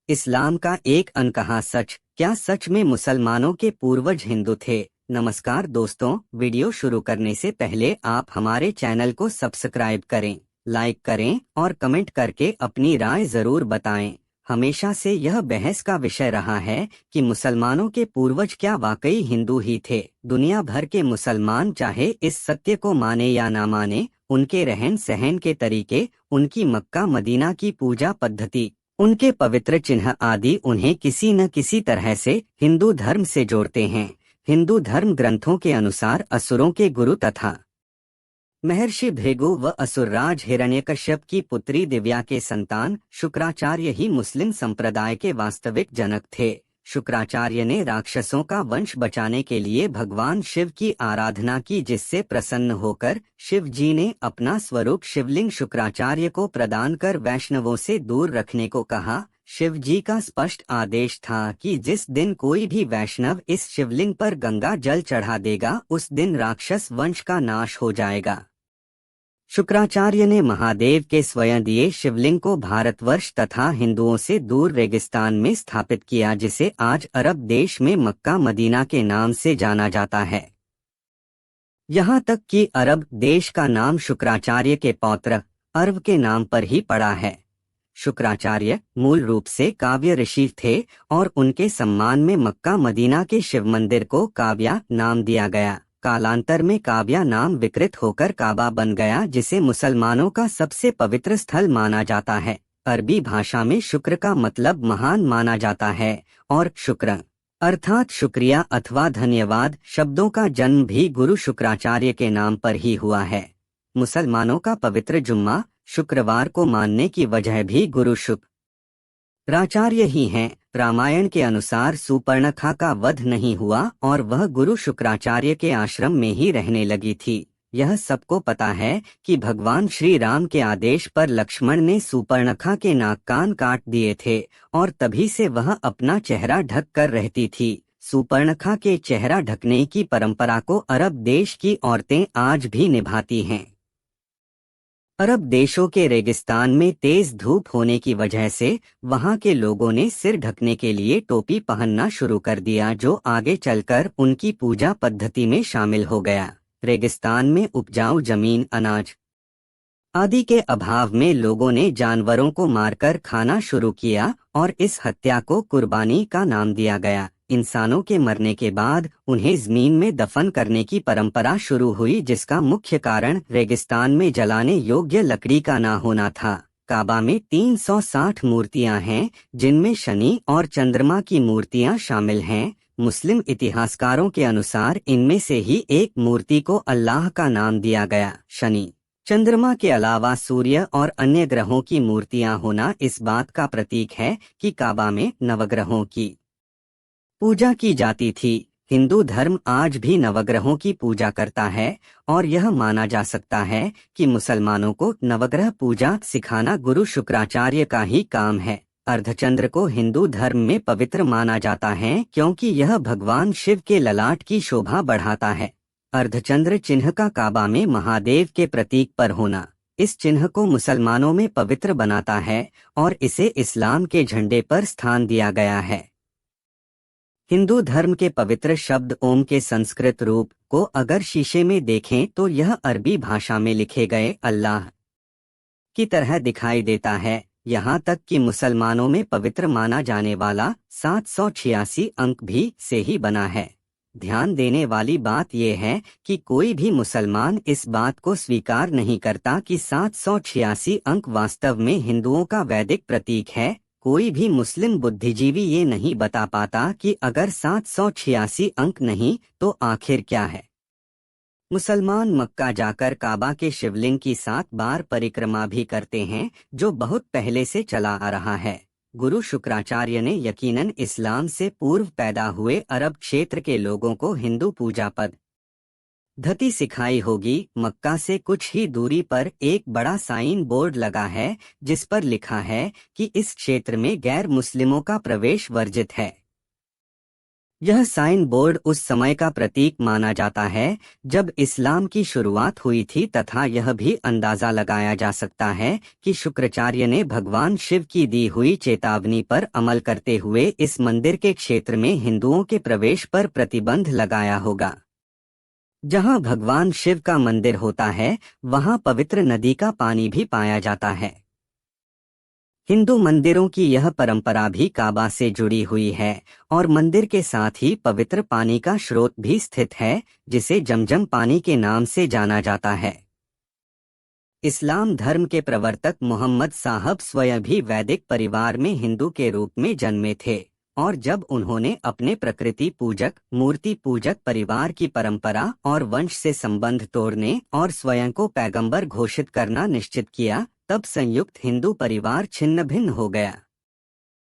इस्लाम का एक अनकहा सच, क्या सच में मुसलमानों के पूर्वज हिंदू थे? नमस्कार दोस्तों, वीडियो शुरू करने से पहले आप हमारे चैनल को सब्सक्राइब करें, लाइक करें और कमेंट करके अपनी राय जरूर बताएं। हमेशा से यह बहस का विषय रहा है कि मुसलमानों के पूर्वज क्या वाकई हिंदू ही थे। दुनिया भर के मुसलमान चाहे इस सत्य को माने या ना माने, उनके रहन सहन के तरीके, उनकी मक्का मदीना की पूजा पद्धति, उनके पवित्र चिन्ह आदि उन्हें किसी न किसी तरह से हिंदू धर्म से जोड़ते हैं। हिंदू धर्म ग्रंथों के अनुसार असुरों के गुरु तथा महर्षि भृगु व असुरराज हिरण्यकश्यप की पुत्री दिव्या के संतान शुक्राचार्य ही मुस्लिम संप्रदाय के वास्तविक जनक थे। शुक्राचार्य ने राक्षसों का वंश बचाने के लिए भगवान शिव की आराधना की, जिससे प्रसन्न होकर शिव जी ने अपना स्वरूप शिवलिंग शुक्राचार्य को प्रदान कर वैष्णवों से दूर रखने को कहा। शिव जी का स्पष्ट आदेश था कि जिस दिन कोई भी वैष्णव इस शिवलिंग पर गंगा जल चढ़ा देगा, उस दिन राक्षस वंश का नाश हो जाएगा। शुक्राचार्य ने महादेव के स्वयं दिए शिवलिंग को भारतवर्ष तथा हिंदुओं से दूर रेगिस्तान में स्थापित किया, जिसे आज अरब देश में मक्का मदीना के नाम से जाना जाता है। यहाँ तक कि अरब देश का नाम शुक्राचार्य के पौत्र अरब के नाम पर ही पड़ा है। शुक्राचार्य मूल रूप से काव्य ऋषि थे और उनके सम्मान में मक्का मदीना के शिव मंदिर को काव्या नाम दिया गया। कालांतर में काव्या नाम विकृत होकर काबा बन गया, जिसे मुसलमानों का सबसे पवित्र स्थल माना जाता है। अरबी भाषा में शुक्र का मतलब महान माना जाता है और शुक्र अर्थात शुक्रिया अथवा धन्यवाद शब्दों का जन्म भी गुरु शुक्राचार्य के नाम पर ही हुआ है। मुसलमानों का पवित्र जुम्मा शुक्रवार को मानने की वजह भी गुरु शुक्राचार्य ही हैं। रामायण के अनुसार सूपर्णखा का वध नहीं हुआ और वह गुरु शुक्राचार्य के आश्रम में ही रहने लगी थी। यह सबको पता है कि भगवान श्री राम के आदेश पर लक्ष्मण ने सूपर्णखा के नाक कान काट दिए थे और तभी से वह अपना चेहरा ढक कर रहती थी। सूपर्णखा के चेहरा ढकने की परंपरा को अरब देश की औरतें आज भी निभाती हैं। अरब देशों के रेगिस्तान में तेज धूप होने की वजह से वहां के लोगों ने सिर ढकने के लिए टोपी पहनना शुरू कर दिया, जो आगे चलकर उनकी पूजा पद्धति में शामिल हो गया। रेगिस्तान में उपजाऊ जमीन, अनाज आदि के अभाव में लोगों ने जानवरों को मारकर खाना शुरू किया और इस हत्या को कुर्बानी का नाम दिया गया। इंसानों के मरने के बाद उन्हें जमीन में दफन करने की परंपरा शुरू हुई, जिसका मुख्य कारण रेगिस्तान में जलाने योग्य लकड़ी का ना होना था। काबा में 360 मूर्तियां हैं, जिनमें शनि और चंद्रमा की मूर्तियां शामिल हैं। मुस्लिम इतिहासकारों के अनुसार इनमें से ही एक मूर्ति को अल्लाह का नाम दिया गया। शनि, चंद्रमा के अलावा सूर्य और अन्य ग्रहों की मूर्तियां होना इस बात का प्रतीक है कि काबा में नवग्रहों की पूजा की जाती थी। हिंदू धर्म आज भी नवग्रहों की पूजा करता है और यह माना जा सकता है कि मुसलमानों को नवग्रह पूजा सिखाना गुरु शुक्राचार्य का ही काम है। अर्धचंद्र को हिंदू धर्म में पवित्र माना जाता है क्योंकि यह भगवान शिव के ललाट की शोभा बढ़ाता है। अर्धचंद्र चिन्ह का काबा में महादेव के प्रतीक पर होना इस चिन्ह को मुसलमानों में पवित्र बनाता है और इसे इस्लाम के झंडे पर स्थान दिया गया है। हिंदू धर्म के पवित्र शब्द ओम के संस्कृत रूप को अगर शीशे में देखें तो यह अरबी भाषा में लिखे गए अल्लाह की तरह दिखाई देता है। यहाँ तक कि मुसलमानों में पवित्र माना जाने वाला 786 अंक भी से ही बना है। ध्यान देने वाली बात यह है कि कोई भी मुसलमान इस बात को स्वीकार नहीं करता कि 786 अंक वास्तव में हिंदुओं का वैदिक प्रतीक है। कोई भी मुस्लिम बुद्धिजीवी ये नहीं बता पाता कि अगर 786 अंक नहीं तो आखिर क्या है। मुसलमान मक्का जाकर काबा के शिवलिंग की 7 बार परिक्रमा भी करते हैं, जो बहुत पहले से चला आ रहा है। गुरु शुक्राचार्य ने यकीनन इस्लाम से पूर्व पैदा हुए अरब क्षेत्र के लोगों को हिंदू पूजा पद्धति सिखाई होगी। मक्का से कुछ ही दूरी पर एक बड़ा साइन बोर्ड लगा है, जिस पर लिखा है कि इस क्षेत्र में गैर मुस्लिमों का प्रवेश वर्जित है। यह साइन बोर्ड उस समय का प्रतीक माना जाता है जब इस्लाम की शुरुआत हुई थी तथा यह भी अंदाजा लगाया जा सकता है कि शुक्राचार्य ने भगवान शिव की दी हुई चेतावनी पर अमल करते हुए इस मंदिर के क्षेत्र में हिंदुओं के प्रवेश पर प्रतिबंध लगाया होगा। जहां भगवान शिव का मंदिर होता है वहां पवित्र नदी का पानी भी पाया जाता है। हिंदू मंदिरों की यह परंपरा भी काबा से जुड़ी हुई है और मंदिर के साथ ही पवित्र पानी का स्रोत भी स्थित है जिसे जमजम पानी के नाम से जाना जाता है। इस्लाम धर्म के प्रवर्तक मोहम्मद साहब स्वयं भी वैदिक परिवार में हिंदू के रूप में जन्मे थे और जब उन्होंने अपने प्रकृति पूजक, मूर्ति पूजक परिवार की परंपरा और वंश से संबंध तोड़ने और स्वयं को पैगंबर घोषित करना निश्चित किया, तब संयुक्त हिंदू परिवार छिन्न भिन्न हो गया।